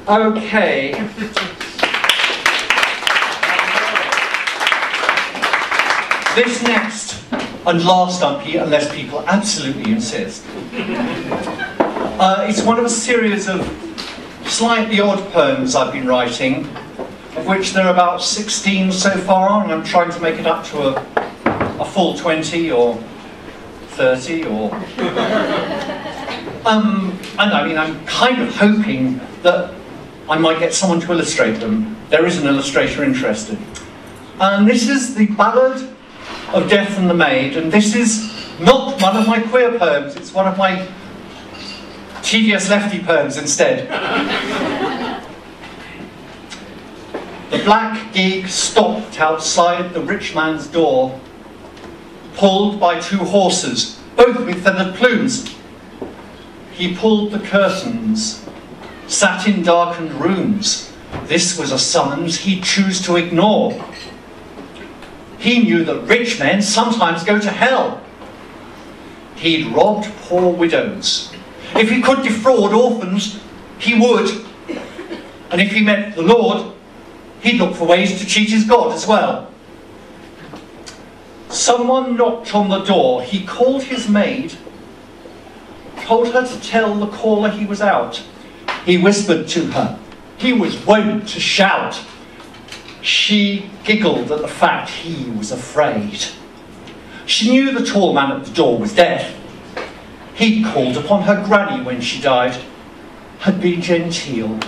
Okay. This next and last unpie, unless people absolutely insist. It's one of a series of slightly odd poems I've been writing, of which there are about 16 so far, and I'm trying to make it up to a full 20 or 30 or... and I mean, I'm kind of hoping that I might get someone to illustrate them. There is an illustrator interested. And this is the Ballad of Death and the Maid, and this is not one of my queer poems, it's one of my tedious lefty poems instead. The black gig stopped outside the rich man's door, pulled by two horses, both with feathered plumes. He pulled the curtains, sat in darkened rooms. This was a summons he'd choose to ignore. He knew that rich men sometimes go to hell. He'd robbed poor widows. If he could defraud orphans, he would. And if he met the Lord, he'd look for ways to cheat his God as well. Someone knocked on the door. He called his maid, told her to tell the caller he was out. He whispered to her. He was wont to shout. She giggled at the fact he was afraid. She knew the tall man at the door was dead. He'd called upon her granny when she died, had been genteel,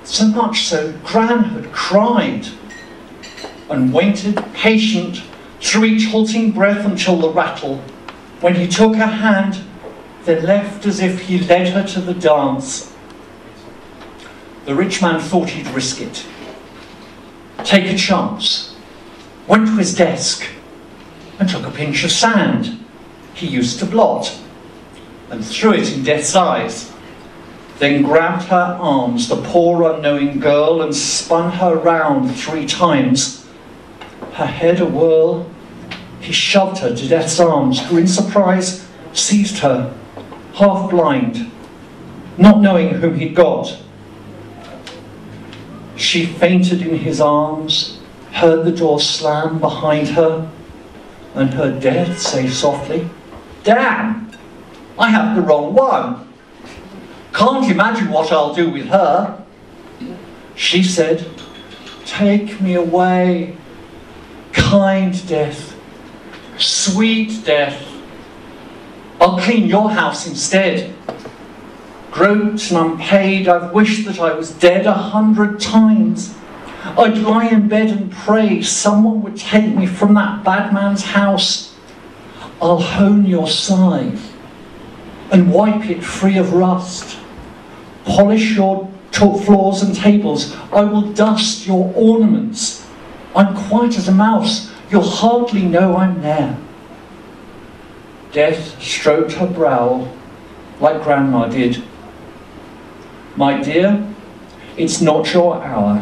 so much so Gran had cried, and waited patient through each halting breath until the rattle, when he took her hand, then left as if he led her to the dance. The rich man thought he'd risk it, take a chance, went to his desk and took a pinch of sand he used to blot and threw it in Death's eyes, then grabbed her arms, the poor unknowing girl, and spun her round 3 times. Her head a-whirl, he shoved her to Death's arms, who in surprise seized her, half blind, not knowing whom he'd got. She fainted in his arms, heard the door slam behind her, and heard Death say softly, "Damn, I have the wrong one. Can't imagine what I'll do with her." She said, "Take me away, kind Death, sweet Death. I'll clean your house instead. Groped and unpaid, I've wished that I was dead 100 times. I'd lie in bed and pray someone would take me from that bad man's house. I'll hone your scythe and wipe it free of rust. Polish your floors and tables. I will dust your ornaments. I'm quiet as a mouse. You'll hardly know I'm there." Death stroked her brow like Grandma did. "My dear, it's not your hour.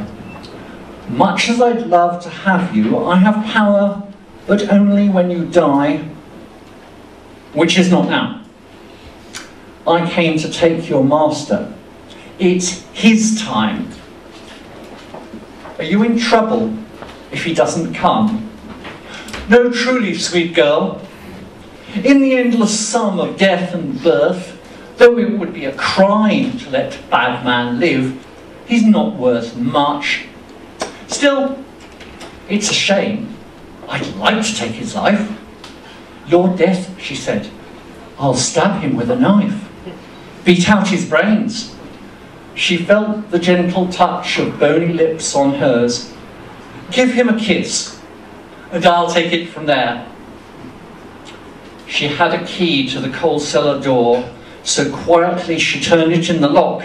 Much as I'd love to have you, I have power, but only when you die, which is not now. I came to take your master. It's his time. Are you in trouble if he doesn't come? No, truly, sweet girl. In the endless sum of death and birth, though it would be a crime to let bad man live, he's not worth much. Still, it's a shame. I'd like to take his life. Your death," she said, "I'll stab him with a knife, beat out his brains." She felt the gentle touch of bony lips on hers. "Give him a kiss, and I'll take it from there." She had a key to the coal cellar door, so quietly she turned it in the lock,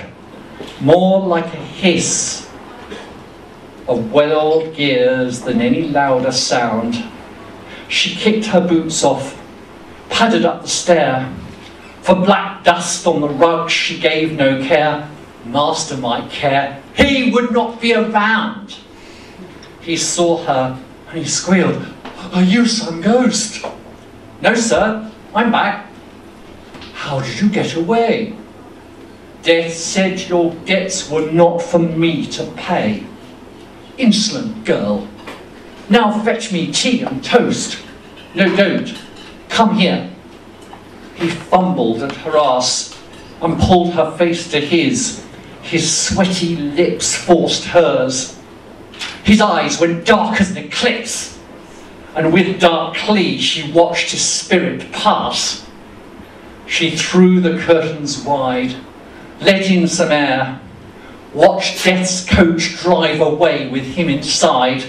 more like a hiss of well-oiled gears than any louder sound. She kicked her boots off, padded up the stair. For black dust on the rug she gave no care. Master might care, he would not be around. He saw her and he squealed, "Are you some ghost?" "No, sir, I'm back." "How did you get away?" Death said your debts were not for me to pay. Insolent girl. Now fetch me tea and toast. No, don't. Come here. He fumbled at her ass and pulled her face to his. His sweaty lips forced hers. His eyes went dark as an eclipse, and with dark glee she watched his spirit pass. She threw the curtains wide, let in some air, watched Death's coach drive away with him inside,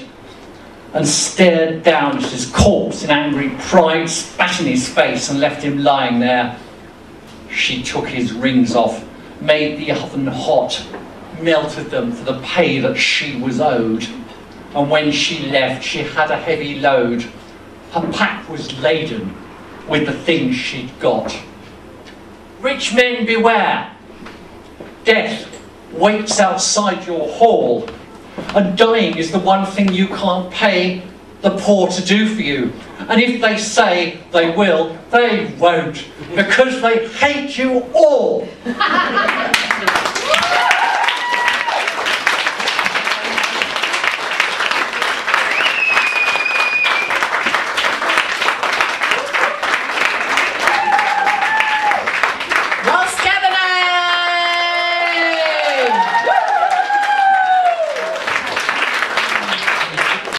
and stared down at his corpse in angry pride, spat in his face and left him lying there. She took his rings off, made the oven hot, melted them for the pay that she was owed. And when she left, she had a heavy load. Her pack was laden with the things she'd got. Rich men beware. Death waits outside your hall, and dying is the one thing you can't pay the poor to do for you. And if they say they will, they won't, because they hate you all.